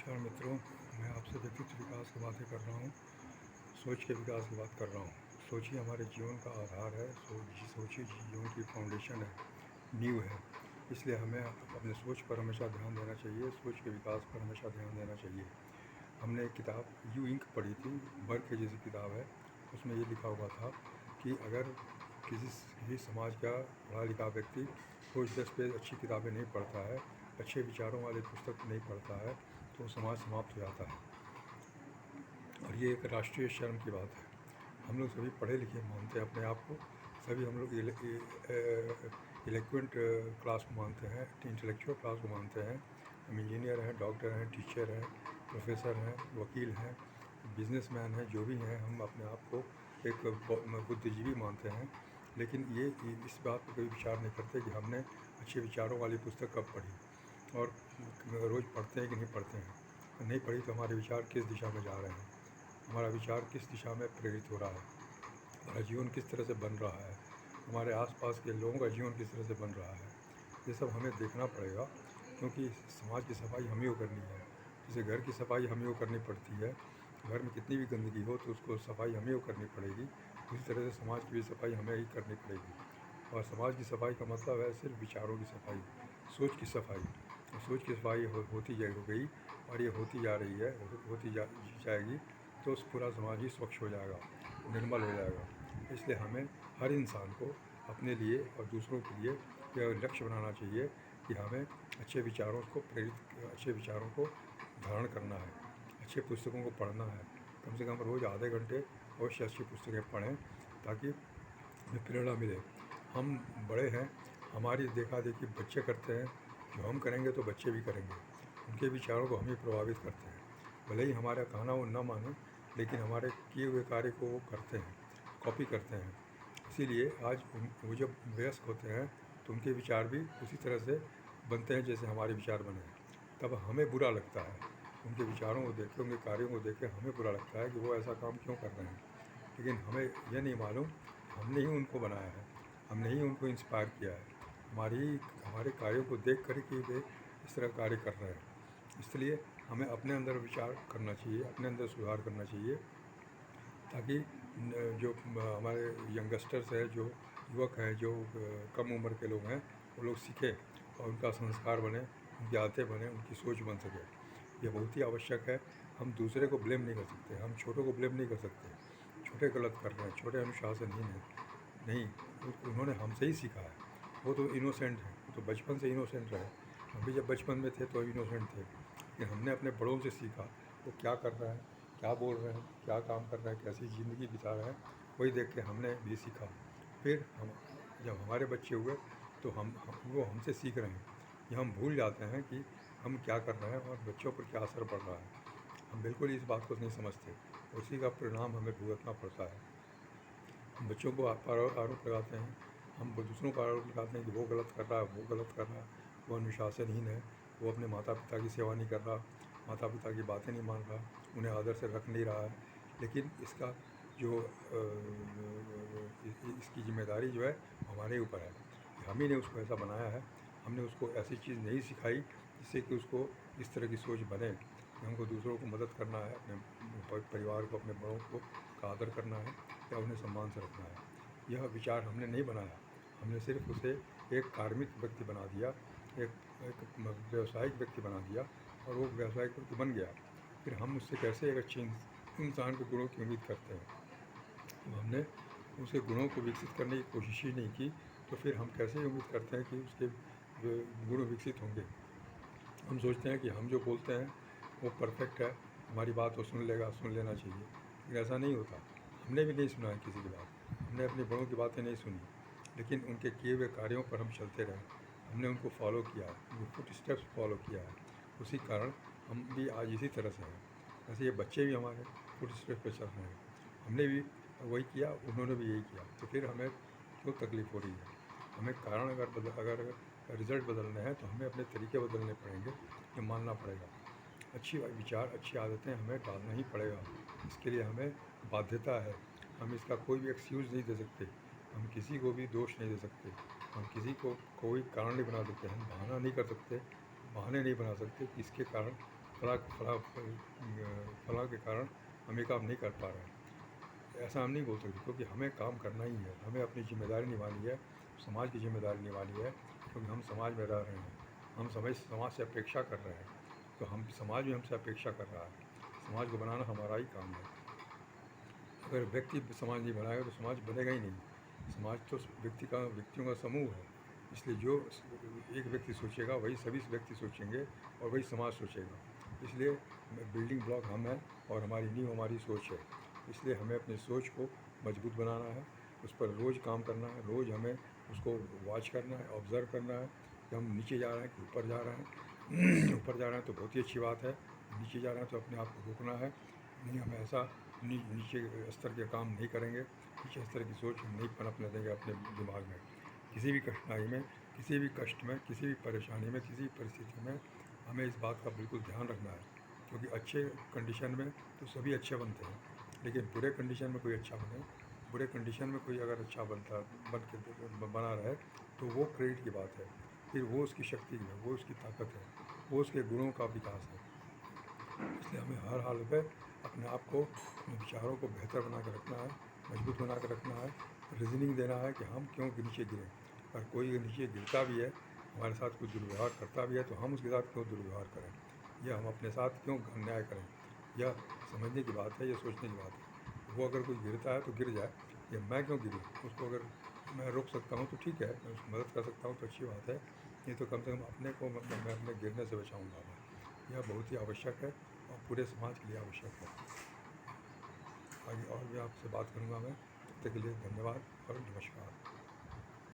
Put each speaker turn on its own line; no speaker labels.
नमस्कार मित्रों, मैं आपसे व्यक्तित्व विकास की बातें कर रहा हूँ, सोच के विकास की बात कर रहा हूँ। सोच ही हमारे जीवन का आधार है, सोच ही जीवन की फाउंडेशन है, नींव है। इसलिए हमें अपने सोच पर हमेशा ध्यान देना चाहिए, सोच के विकास पर हमेशा ध्यान देना चाहिए। हमने एक किताब यू इंक पढ़ी थी, बर्क जैसी किताब है। उसमें ये लिखा हुआ था कि अगर किसी समाज का पढ़ा लिखा व्यक्ति रोज़ 10 पेज अच्छी किताबें नहीं पढ़ता है, अच्छे विचारों वाली पुस्तक नहीं पढ़ता है, तो समाज समाप्त हो जाता है। और ये एक राष्ट्रीय शर्म की बात है। हम लोग सभी पढ़े लिखे मानते हैं अपने आप को, सभी हम लोग इलेक्वेंट क्लास को मानते हैं, इंटेलेक्चुअल क्लास को मानते हैं। हम इंजीनियर हैं, डॉक्टर हैं, टीचर हैं, प्रोफेसर हैं, वकील हैं, बिजनेसमैन हैं, जो भी हैं, हम अपने आप को एक बुद्धिजीवी मानते हैं। लेकिन ये इस बात पर कोई विचार नहीं करते कि हमने अच्छे विचारों वाली पुस्तक कब पढ़ी और रोज़ पढ़ते हैं कि नहीं पढ़ते हैं। नहीं पढ़ी तो हमारे विचार किस दिशा में जा रहे हैं, हमारा विचार किस दिशा में प्रेरित हो रहा है, हमारा जीवन किस तरह से बन रहा है, हमारे आसपास के लोगों का जीवन किस तरह से बन रहा है। ये सब हमें देखना पड़ेगा, क्योंकि समाज की सफाई हम ही को करनी है। जैसे घर की सफाई हम ही को करनी पड़ती है, घर में कितनी भी गंदगी हो तो उसको सफाई हमें को करनी पड़ेगी। उसी तरह से समाज की भी सफाई हमें ही करनी पड़ेगी। और समाज की सफाई का मतलब है सिर्फ विचारों की सफाई, सोच की सफाई। सोच की सफाई होती हो गई और ये होती जा रही है, जाएगी, तो उस पूरा समाज ही स्वच्छ हो जाएगा, निर्मल हो जाएगा। इसलिए हमें हर इंसान को अपने लिए और दूसरों के लिए यह लक्ष्य बनाना चाहिए कि हमें अच्छे विचारों को धारण करना है, अच्छे पुस्तकों को पढ़ना है। कम से कम रोज़ आधे घंटे अवश्य अच्छी पुस्तकें पढ़ें, ताकि हमें प्रेरणा मिले। हम बड़े हैं, हमारी देखा देखी बच्चे करते हैं, जो हम करेंगे तो बच्चे भी करेंगे। उनके विचारों को हम ही प्रभावित करते हैं। भले ही हमारा कहना वो न माने, लेकिन हमारे किए हुए कार्य को वो करते हैं, कॉपी करते हैं। इसीलिए आज वो जब वयस्क होते हैं तो उनके विचार भी उसी तरह से बनते हैं जैसे हमारे विचार बने हैं। तब हमें बुरा लगता है, उनके विचारों को देख के, उनके कार्यों को देख के हमें बुरा लगता है कि वो ऐसा काम क्यों कर रहे हैं। लेकिन हमें यह नहीं मालूम हमने ही उनको बनाया है, हमने ही उनको इंस्पायर किया है। हमारे कार्यों को देख कर कि वे इस तरह कार्य कर रहे हैं। इसलिए हमें अपने अंदर विचार करना चाहिए, अपने अंदर सुधार करना चाहिए, ताकि जो हमारे यंगस्टर्स हैं, जो युवक हैं, जो कम उम्र के लोग हैं, वो लोग सीखें और उनका संस्कार बने, उनकी आदतें बने, उनकी सोच बन सके। ये बहुत ही आवश्यक है। हम दूसरे को ब्लेम नहीं कर सकते, हम छोटों को ब्लेम नहीं कर सकते। छोटे गलत कर रहे हैं, छोटे अनुशासनहीन हैं, नहीं, उन्होंने हमसे ही सीखा है। वो तो इनोसेंट है, वो तो बचपन से इनोसेंट रहे। हम भी जब बचपन में थे तो इनोसेंट थे, लेकिन हमने अपने बड़ों से सीखा वो क्या कर रहा है, क्या बोल रहे हैं, क्या काम कर रहे हैं, कैसी ज़िंदगी बिता रहे हैं, वही देख के हमने भी सीखा। फिर हम जब हमारे बच्चे हुए तो वो हमसे सीख रहे हैं। ये हम भूल जाते हैं कि हम क्या कर रहे हैं और बच्चों पर क्या असर पड़ रहा है। हम बिल्कुल इस बात को नहीं समझते, उसी का परिणाम हमें भुगतना पड़ता है। हम बच्चों को आरोप लगाते हैं, हम दूसरों को आरोप लगाते हैं कि वो गलत कर रहा है, वो गलत कर रहा है, वो अनुशासनहीन है, वो अपने माता पिता की सेवा नहीं कर रहा, माता पिता की बातें नहीं मान रहा, उन्हें आदर से रख नहीं रहा है। लेकिन इसका जो इसकी जिम्मेदारी जो है हमारे ऊपर है कि हम ही ने उसको ऐसा बनाया है। हमने उसको ऐसी चीज़ नहीं सिखाई जिससे कि उसको इस तरह की सोच बने कि हमको दूसरों को मदद करना है, अपने परिवार को, अपने बड़ों को का आदर करना है या उन्हें सम्मान से रखना है। यह विचार हमने नहीं बनाया, हमने सिर्फ उसे एक कार्मिक व्यक्ति बना दिया, एक एक व्यावसायिक व्यक्ति बना दिया, और वो व्यावसायिक व्यक्ति बन गया। फिर हम उससे कैसे एक अच्छे इंसान के गुणों की उम्मीद करते हैं। तो हमने उसे गुणों को विकसित करने की कोशिश ही नहीं की, तो फिर हम कैसे उम्मीद करते हैं कि उसके गुण विकसित होंगे। हम सोचते हैं कि हम जो बोलते हैं वो परफेक्ट है, हमारी बात वो सुन लेगा, सुन लेना चाहिए, लेकिन ऐसा नहीं होता। हमने भी नहीं सुना है किसी की बात, हमने अपने बड़ों की बातें नहीं सुनी, लेकिन उनके किए हुए कार्यों पर हम चलते रहे, हमने उनको फॉलो किया है, उनके फुट स्टेप्स फॉलो किया है। उसी कारण हम भी आज इसी तरह से हैं। ऐसे ये बच्चे भी हमारे फुट स्टेप्स पर चल रहे हैं, हमने भी वही किया, उन्होंने भी यही किया, तो फिर हमें क्यों तकलीफ़ हो रही है। हमें कारण अगर रिज़ल्ट बदलने हैं तो हमें अपने तरीके बदलने पड़ेंगे, ये मानना पड़ेगा। अच्छी विचार, अच्छी आदतें हमें डालना ही पड़ेगा, इसके लिए हमें बाध्यता है। हम इसका कोई भी एक्सक्यूज़ नहीं दे सकते, हम किसी को भी दोष नहीं दे सकते, हम किसी को कोई कारण नहीं बना सकते, हम बहाना नहीं कर सकते, बहाने नहीं बना सकते कि इसके कारण फलां के कारण हम ये काम नहीं कर पा रहे हैं। ऐसा हम नहीं बोल सकते, क्योंकि हमें काम करना ही है, हमें अपनी ज़िम्मेदारी निभानी है, समाज की ज़िम्मेदारी निभानी है, क्योंकि हम समाज में रह रहे हैं, हम समाज से अपेक्षा कर रहे हैं, तो हम समाज भी हमसे अपेक्षा कर रहा है। समाज को बनाना हमारा ही काम है। अगर व्यक्ति समाज नहीं बनाएगा तो समाज बनेगा ही नहीं। समाज तो व्यक्तियों का समूह है, इसलिए जो एक व्यक्ति सोचेगा वही सभी व्यक्ति सोचेंगे और वही समाज सोचेगा। इसलिए बिल्डिंग ब्लॉक हम हैं और हमारी नींव हमारी सोच है। इसलिए हमें अपनी सोच को मजबूत बनाना है, उस पर रोज़ काम करना है, रोज़ हमें उसको वॉच करना है, ऑब्ज़र्व करना है कि हम नीचे जा रहे हैं कि ऊपर जा रहे हैं। ऊपर जा रहे हैं तो बहुत ही अच्छी बात है, नीचे जा रहे हैं तो अपने आप को रोकना है। नहीं, हमें ऐसा नीचे स्तर के काम नहीं करेंगे, नीचे स्तर की सोच नहीं पनपने देंगे अपने दिमाग में। किसी भी कठिनाई में, किसी भी कष्ट में, किसी भी परेशानी में, किसी भी परिस्थिति में हमें इस बात का बिल्कुल ध्यान रखना है, क्योंकि अच्छे कंडीशन में तो सभी अच्छे बनते हैं, लेकिन बुरे कंडीशन में कोई अच्छा बने, बुरे कंडीशन में कोई अगर अच्छा बना रहे तो वो क्रेडिट की बात है, फिर वो उसकी शक्ति है, वो उसकी ताकत है, वो उसके गुणों का विकास है। इसलिए हमें हर हाल में अपने आप को, अपने विचारों को बेहतर बना कर रखना है, मजबूत बना कर रखना है, रीज़निंग देना है कि हम क्यों नीचे गिरें। अगर कोई नीचे गिरता भी है, हमारे साथ कोई दुर्व्यवहार करता भी है, तो हम उसके साथ क्यों दुर्व्यवहार करें, या हम अपने साथ क्यों अन्याय करें। यह समझने की बात है, यह सोचने की बात है। वो अगर कोई गिरता है तो गिर जाए, या मैं क्यों गिरूँ, उसको अगर मैं रोक सकता हूँ तो ठीक है, मैं उसकी मदद कर सकता हूँ तो अच्छी बात है, नहीं तो कम से कम अपने को मैं अपने गिरने से बचाऊँगा मैं। यह बहुत ही आवश्यक है और पूरे समाज के लिए आवश्यक है। आगे और भी आपसे बात करूँगा मैं, तब तक के लिए धन्यवाद और नमस्कार।